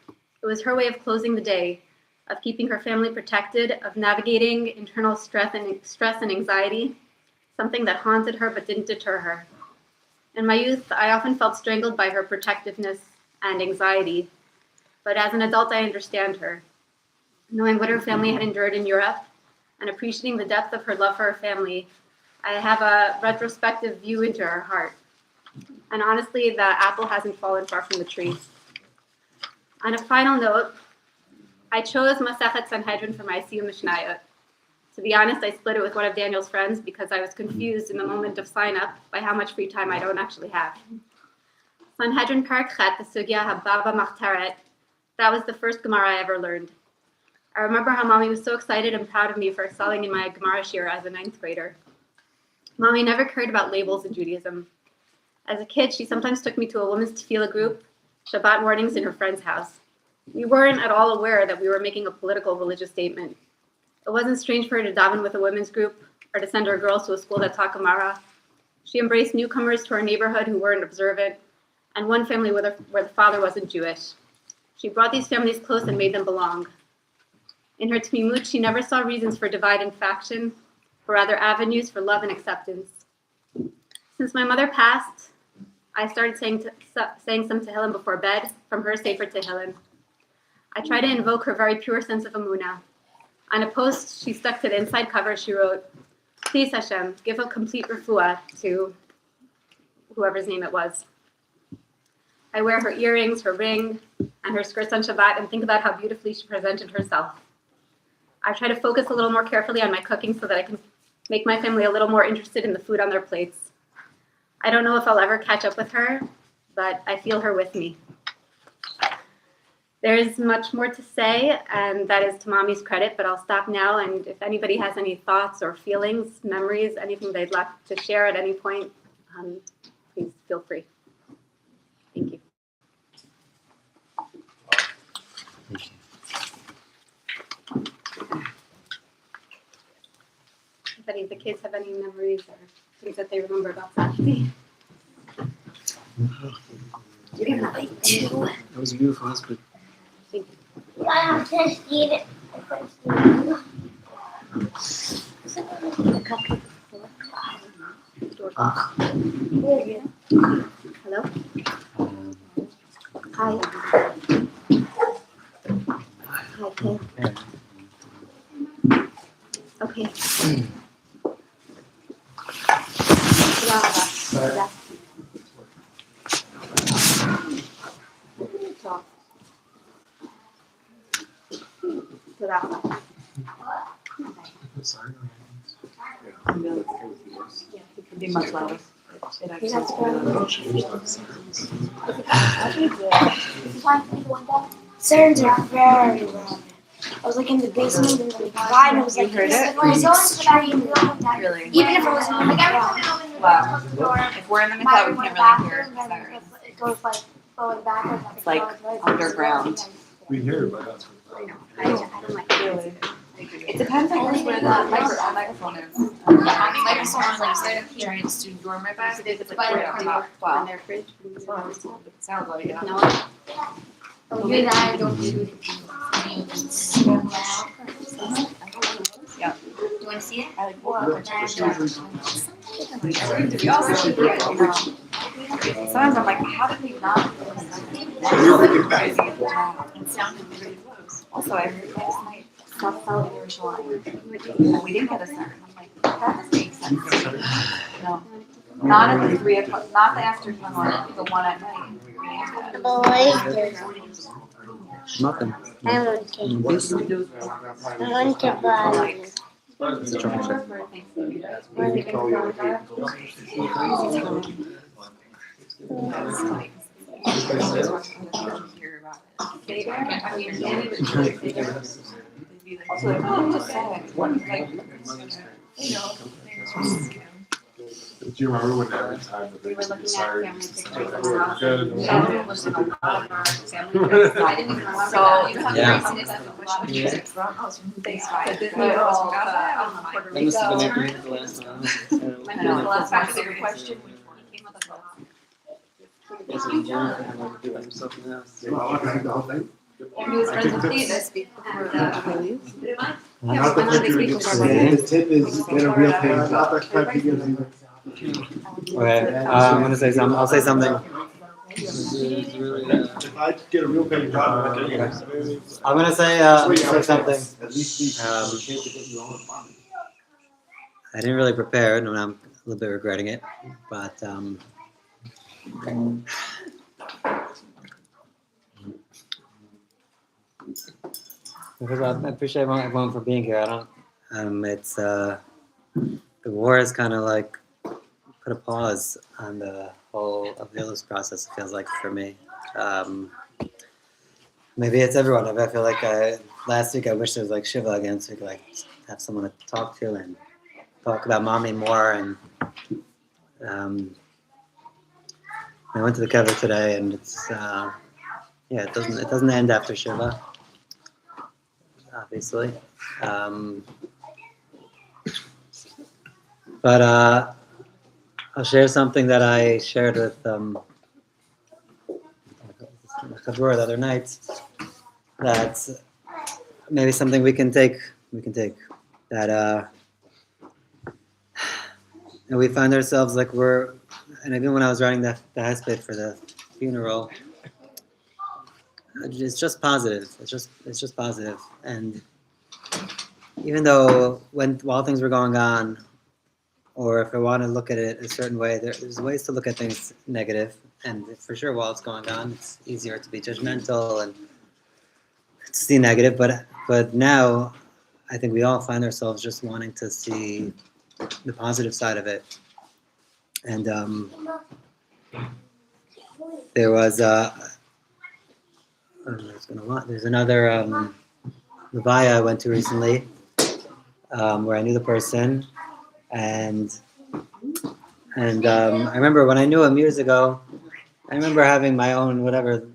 It was her way of closing the day, of keeping her family protected, of navigating internal stress and anxiety, something that haunted her but didn't deter her. In my youth, I often felt strangled by her protectiveness and anxiety, but as an adult, I understand her. Knowing what her family had endured in Europe and appreciating the depth of her love for her family, I have a retrospective view into her heart. And honestly, the apple hasn't fallen far from the tree. On a final note, I chose Masechet Sanhedrin for my Siyum Mishnayot. To be honest, I split it with one of Daniel's friends because I was confused in the moment of sign-up by how much free time I don't actually have. Sanhedrin Parak Chet, the Sugya Hababa Machteret, that was the first Gemara I ever learned. I remember how Mommy was so excited and proud of me for excelling in my Gemara Shir as a 9th grader. Mommy never cared about labels in Judaism. As a kid, she sometimes took me to a women's tefillah group, Shabbat mornings in her friend's house. We weren't at all aware that we were making a political religious statement. It wasn't strange for her to daven with a women's group, or to send our girls to a school that taught Gemara. She embraced newcomers to our neighborhood who weren't observant, and one family where the father wasn't Jewish. She brought these families close and made them belong. In her tmimut, she never saw reasons for divide and faction, but rather avenues for love and acceptance. Since my mother passed, I started saying some Tehillim before bed, from her Sefer Tehillim. I try to invoke her very pure sense of Emunah. On a post she stuck to the inside cover, she wrote, "Please Hashem, give a complete refuah to whoever's name it was." I wear her earrings, her ring, and her skirts on Shabbat and think about how beautifully she presented herself. I try to focus a little more carefully on my cooking so that I can make my family a little more interested in the food on their plates. I don't know if I'll ever catch up with her, but I feel her with me. There is much more to say, and that is to Mommy's credit, but I'll stop now, and if anybody has any thoughts or feelings, memories, anything they'd like to share at any point, please feel free. Thank you. If any of the kids have any memories or things that they remember about Saturday. You're gonna like two. That was a beautiful husband. Thank you. I have to eat it. Hello? Hi. Hi, Kay. Okay. תודה. תודה רבה. It could be much louder. Sirens are very loud. I was like in the basement and the guy and I was like, You heard it? when I go into the bathroom, Really? even if it was in the bathroom, Wow. If we're in the middle, we can't really hear sirens. it goes like forward backwards. It's like underground. We hear it, but that's I don't like it. Really? It depends on where the microphone is. Microphone's like trying to do door my back. It's like right on top. on Wow. their fridge. Sounds like it. No. You and I don't do it. Yeah. Do you want to see it? I like sometimes I'm like, how did we not? It sounded really close. Also, I heard last night, South South Yerushalayim. We didn't get a siren. I'm like, that doesn't make sense. No. Not at the 3 o'clock, not the afternoon one, the one at night. Nothing. I want to buy. Also, I'm just saying, what, like, Do you remember when every time that We they were looking at decided family pictures. that we were good? That was in a lot of our family. I didn't even remember So, that. you have Yeah. to raise it up a lot of music from us from things. But then We we were were all, all, Puerto That must have been Rico. after the last time. I know, the last time they were question. came up with that. Yes, it was Jonathan having to do it himself in the house. The whole thing? And he was friends with Davis before Not Yeah, the went on this picture, week just- before the tip is get a real page. Not the type you get either. Okay, I'm gonna say something. I'll say something. If I get a real page job, I can get it. I'm gonna say something. At least these. I didn't really prepare, and I'm a little bit regretting it, but because I appreciate everyone for being here. I don't. It's the war has kind of like put a pause on the whole Avilus process. It feels like for me. Maybe it's everyone. I feel like last week I wish there was like Shiva again, so we could like have someone to talk to and talk about mommy more. And I went to the cover today, and it's it doesn't end after Shiva, obviously. But I'll share something that I shared with Chabur the other night. That's maybe something we can take. That and we find ourselves like we're, and even when I was writing the hesped for the funeral, it's just positive. It's just positive. And even though while things were going on, or if I want to look at it a certain way, there's ways to look at things negative. And for sure, while it's going on, it's easier to be judgmental and to see negative. But now, I think we all find ourselves just wanting to see the positive side of it. And there was there's another Levaya I went to recently, where I knew the person, and I remember when I knew him years ago, I remember having my own whatever,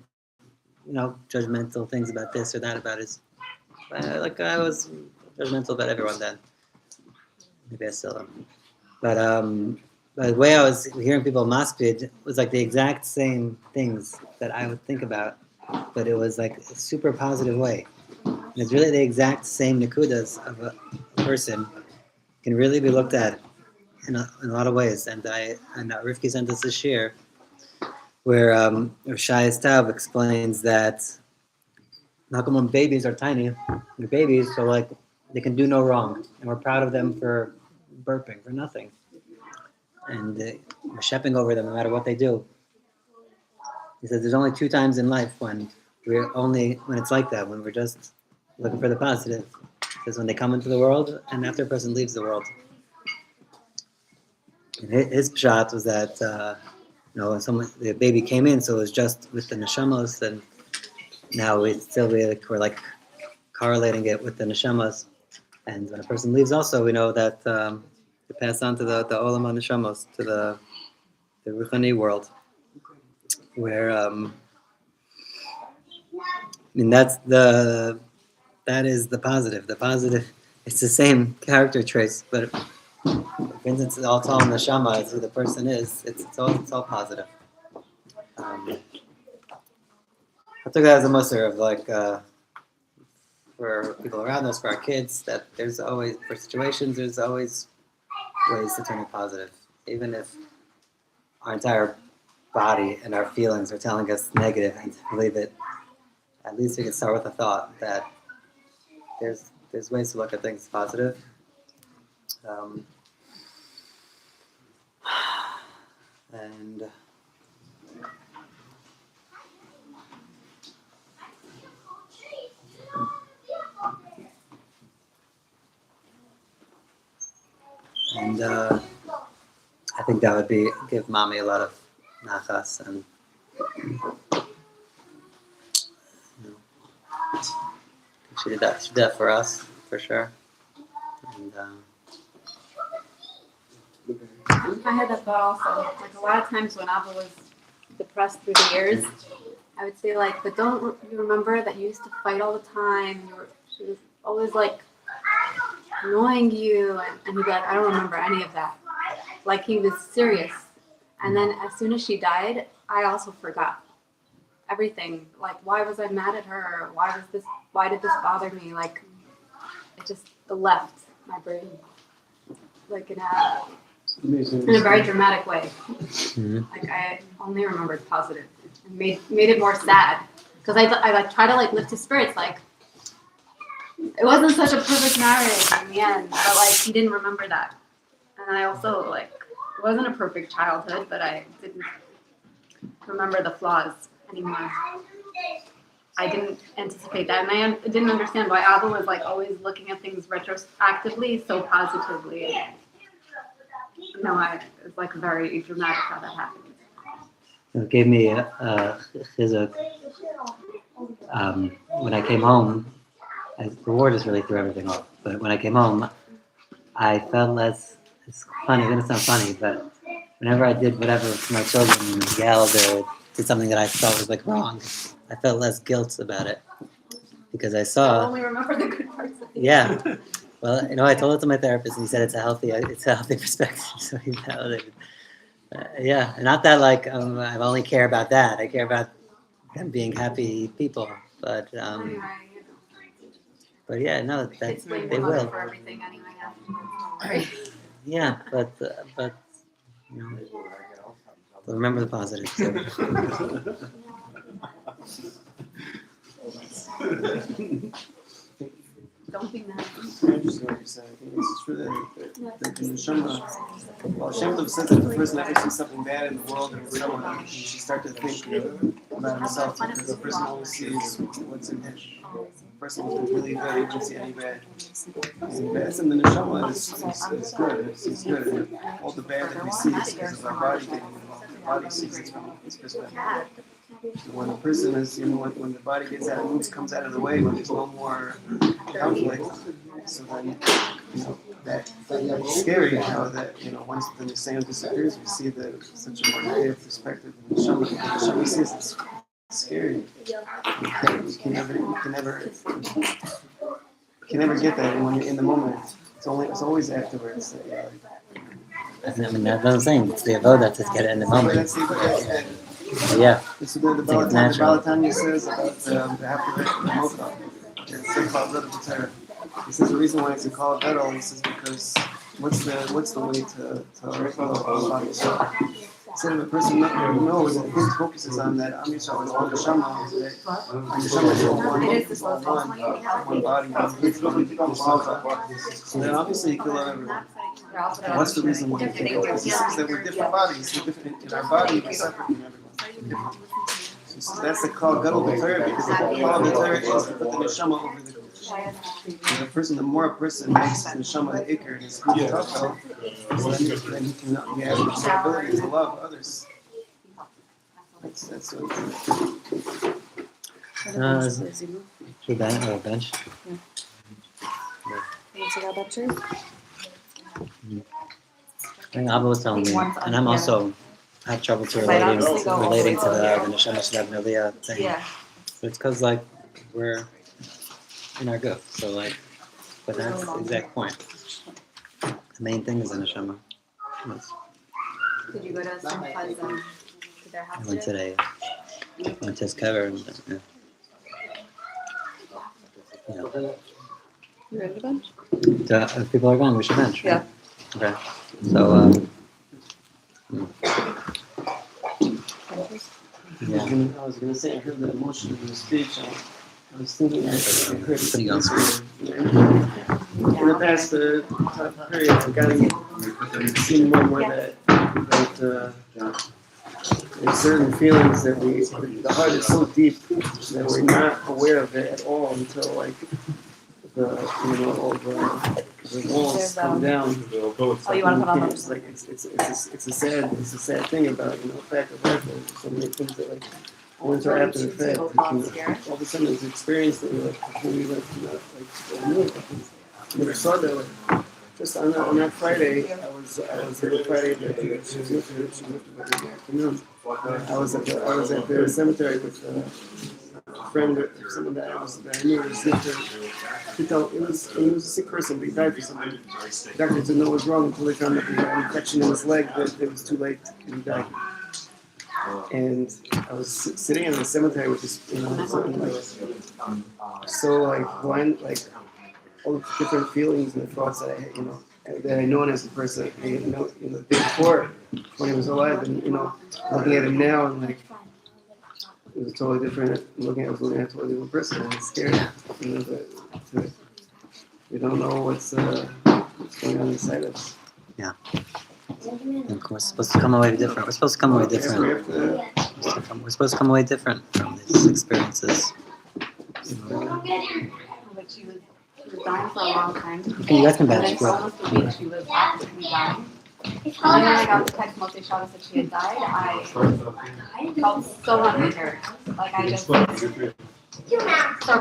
judgmental things about this or that about his. I was judgmental about everyone then. Maybe I still am. But the way I was hearing people maspid was like the exact same things that I would think about, but it was like a super positive way. And it's really the exact same nikudas of a person can really be looked at in a lot of ways. And Rivki sent us a shir where Shaya Stav explains that how come when babies are tiny, they're babies, so like they can do no wrong, and we're proud of them for burping, for nothing. And we're shepping over them no matter what they do. He says there's only 2 times in life when it's like that, when we're just looking for the positive. He says when they come into the world and after a person leaves the world. And his pshat was that the baby came in, so it was just with the neshamos, and now we're like correlating it with the neshamas. And when a person leaves also, we know that they pass on to the olam neshamos, to the ruchani world, where that is the positive. The positive, it's the same character trace, but for instance, it's all neshama is who the person is. It's all positive. I took that as a muster of like for people around us, for our kids, that there's always, for situations, there's always ways to turn it positive, even if our entire body and our feelings are telling us negative and to believe it. At least we can start with the thought that there's ways to look at things positive. And I think that would give mommy a lot of nachas, and she did that for us, for sure. And I had that thought also. Like a lot of times when Abba was depressed through the years, I would say like, but don't you remember that you used to fight all the time? She was always like annoying you, and he'd be like, I don't remember any of that. Like he was serious. And then as soon as she died, I also forgot everything. Like, why was I mad at her? Why did this bother me? Like, it just left my brain. Like in a very dramatic way. Mm-hmm. Like I only remembered positive and made it more sad. Because I like try to like lift his spirits. Like it wasn't such a perfect marriage in the end, but like he didn't remember that. And I also like it wasn't a perfect childhood, but I didn't remember the flaws anymore. I didn't anticipate that, and I didn't understand why Abba was like always looking at things retrospectively so positively. No, it's like very dramatic how that happened. it gave me a chizuk. When I came home, the war just really threw everything off. But when I came home, I felt less. It's funny, it's gonna sound funny, but whenever I did whatever to my children, yelled or did something that I felt was like wrong, I felt less guilt about it because I saw. I only remember the good parts of it. Yeah, Well, I told it to my therapist, and he said it's a healthy perspective. So he validated. Yeah, not that like I only care about that. I care about them being happy people. But yeah, no, Kids blame they their mother will. for everything anyway. Afterwards. Yeah, but remember the positives. So. Don't be mad. Interesting what you said. I think it's true that the neshama. Well, Shem Tov says that the person ever sees something bad in the world and neshama, he should start to think about himself because the person only sees what's in him. The person who's really good, he doesn't see any bad. And bad in the neshama is good. It's good. And all the bad that we see is because of our body getting involved. The body sees it from his perspective. When a person is, when the body gets out of moves, comes out of the way, when there's no more conflict, so then, that's scary how that, once the Nisayon disappears, we see such a more negative perspective in the Shema. The Shema sees it's scary. You can never get that when you're in the moment. It's always afterwards. That's what I'm saying. It's the avoda to get it in the moment. Yeah. This is the Balatanya says about the Haftarah and the Mocha. It's about the Torah. He says the reason why it's called Gadol, he says because what's the way to about yourself? Instead of a person knows that his focus is on that Am Yisrael is all the Shama, that Neshama is all one body, one so then obviously you can love everyone. What's the reason why? Because he says that we're different bodies. We're different in our body, we're separate from everyone. So that's the call Gadol B'Torah, because the call B'Torah is to put the neshama over the more a person makes his neshama the ikr and his good tachel, then he has the ability to love others. That's what bench. I think Abba was telling me, and I'm also have trouble relating to the neshama shel Abneliyah thing. Yeah. So it's because we're in our goof. So but that's the exact point. The main thing is the neshama. Did you go to Simcha's to their house? I went today. Went to his cover. You ready to bench? If people are going, we should bench. Yeah. Okay. So. I was going to say, I heard the emotion in the speech. I was thinking, I heard it in the past period, I've gotten seen more and more that there's certain feelings that the heart is so deep that we're not aware of it at all until all the walls come down. Oh, you want to put on those? It's a sad thing about the fact of life. There's so many things that once or after the fact, all of a sudden there's an experience that we never saw that. Just on that Friday, I was there Friday. She was with her in the afternoon. I was at the cemetery with a friend, someone that I knew was sister. He was a sick person, but he died for something. The doctor didn't know what was wrong until they found out he had an infection in his leg, but it was too late, and he died. And I was sitting in the cemetery with this, blind, all the different feelings and the thoughts that I had, that I known as a person, the day before when he was alive, and looking at him now, and it was totally different. I was looking at a totally different person, and it's scary. We don't know what's going on inside us. Yeah. And we're supposed to come away different. We're supposed to come away different. We're supposed to come away different from these experiences. But she was dying for a long time. Okay, you guys can bench. And then almost a week she was actively dying. And then when I got the text Moshe Shabbos that she had died, I felt so unprepared. I just started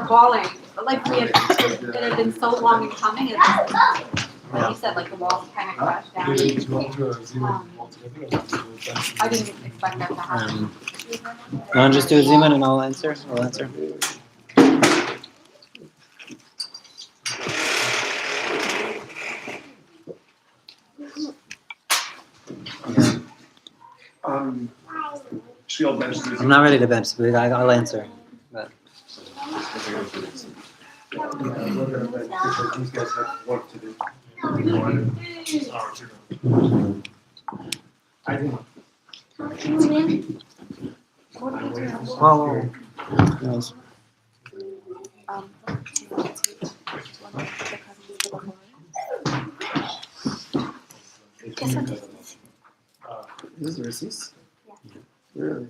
bawling. It had been so long in coming. Like you said, the walls kind of crashed down. I didn't expect that to happen. You want to just do a zoom in and I'll answer? She'll bench these. I'm not ready to bench, but I'll answer. But Yeah, we're gonna bet because these guys have work to do. I think. well, Yes. Is this racist? Really?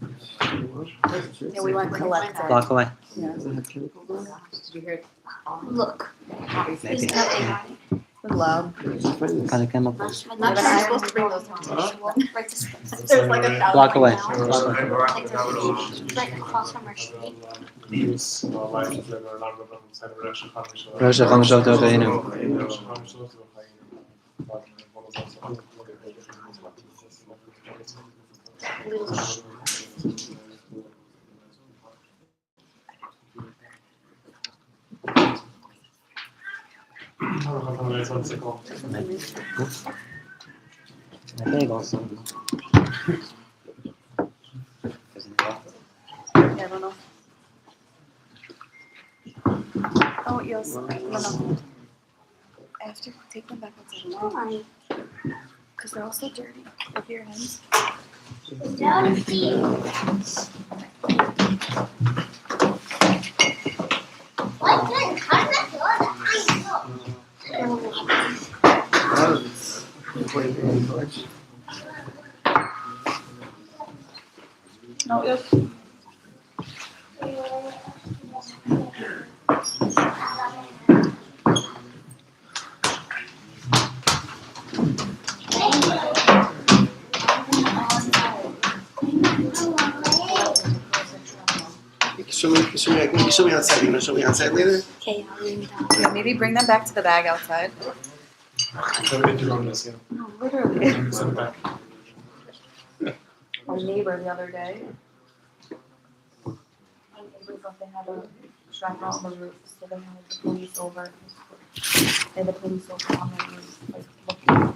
Yeah, we went collecting. block away. Does it have chemicals on it? Did you hear it? Look. Maybe. It was loud. Kind of chemicals. I'm not sure you're supposed to bring those home. Right this way. There's like a thousand Block away. right now. Block away. Like across from our street. ראש החמשת אלוהינו. Bagels. Yeah, I don't know. Oh, yes. No. I have to take them back outside. Because they're all so dirty. Look at your hands. No, yes. You can show me outside. You gonna show me outside later? Okay, I'll leave it out. Yeah, maybe bring them back to the bag outside. No, literally. Our neighbor the other day. Our neighbor thought they had a shrapnel on the roof, so they had the police over. They had the police over on the roof, like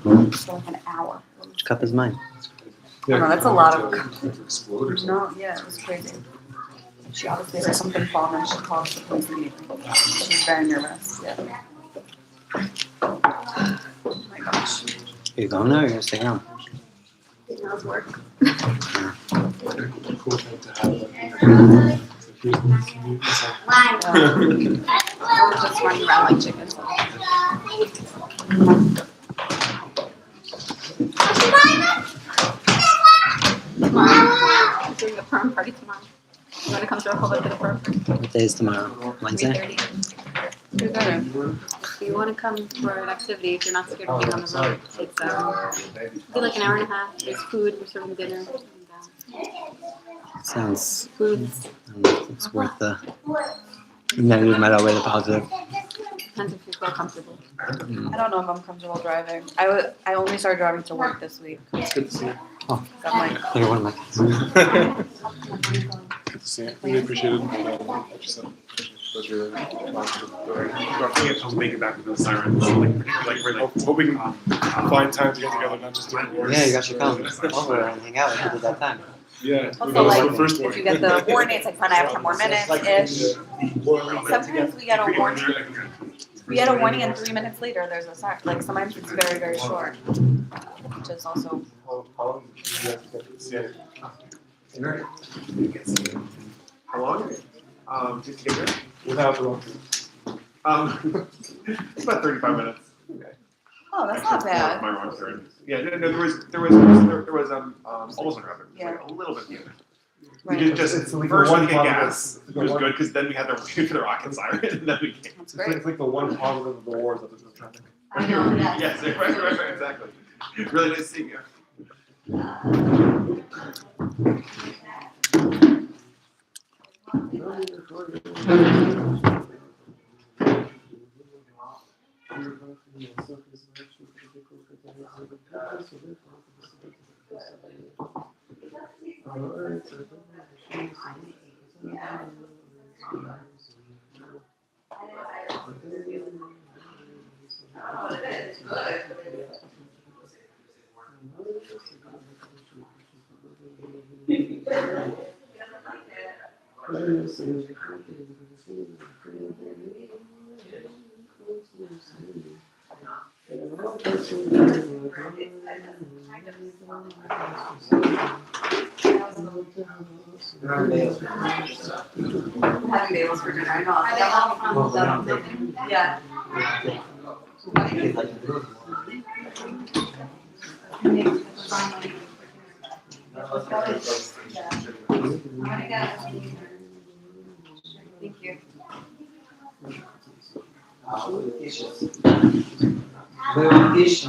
looking for like an hour. Which cup is mine? I don't know, that's a lot of. No, yeah, it was crazy. She obviously heard something fall and she called the police immediately. She's very nervous. Yeah. Oh my gosh. Are you going now or are you going to stay home? It knows work. Why? We're just running around like chickens. Tomorrow. We're doing a perm party tomorrow. You want to come to a whole bit of the perm? What day is tomorrow? Wednesday? 3:30. If you want to come for an activity, if you're not scared of being on the road, it's be like an hour and a half. There's food, we're serving dinner. And, Sounds, foods. I don't know if it's worth the negative might outweigh the positive. Depends if you feel comfortable. I don't know if I'm comfortable driving. I only started driving to work this week. It's good to see you. Oh, I'm like, you're one of my kids. Good to see it. Really appreciate it. Pleasure. To make it back with the sirens. We're hope we can find time to get together, not just doing wars. Yeah, you guys should come over and hang out like you did that time. Yeah. also like, if you get the warning, it's like fine, I have 10 more minutes-ish. Sometimes we get a warning. We get a warning and 3 minutes later there's a siren. Like sometimes it's very, very short. Which is also. How long? To get there? Without the it's about 35 minutes. Okay. Oh, that's not bad. My wrong turn. Yeah, no, there was almost no traffic. Yeah. Like a little bit. Right. We did just It's like first the we one get positive- gas, which was good because then we had to wait for the rocket siren, and then we came. That's It's like, great. it's like the one positive of the war is that there's no traffic. I know, yeah. Yes, right, exactly. Really nice seeing you. We're on Vegas. I'm having bagels for dinner. I know. Are they all from Well, we're on the Vegas. building? Yeah. Kids like to do. Thank you. No, it's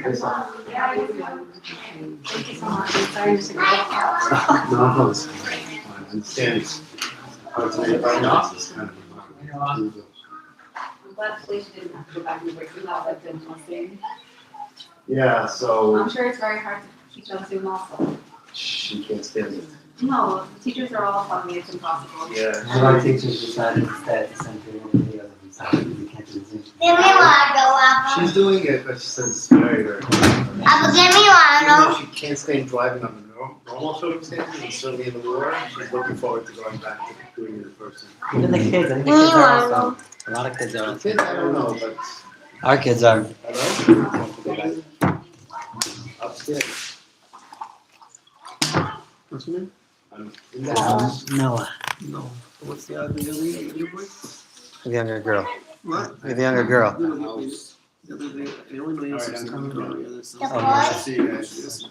fine. I understand it's hard to make by now, it's kind of. I'm glad Felicia didn't have to go back and work without that been Zoom. Yeah, so I'm sure it's very hard to teach on Zoom also. she can't stand it. No, the teachers are all telling me it's impossible. Yeah. One of our teachers decided instead to send video videos of himself because he can't do Zoom. Give me one, go up. She's doing it, but she says it's very, very hard. Apple, give me Even one. though she can't stand driving on the normal circumstances, and certainly in the war, she's looking forward to going back to doing it in person. Even the kids, I think the kids are also. A lot of kids are. Kids, I don't know, but Our kids are. I know. Upstairs. What's your name? In the house. Noah, No. What's the other your boy? the younger girl. What? The younger girl. The other day, I only know you have 16. Alright, I'm coming. Oh, yeah, that's- The Oh, boy. See you guys.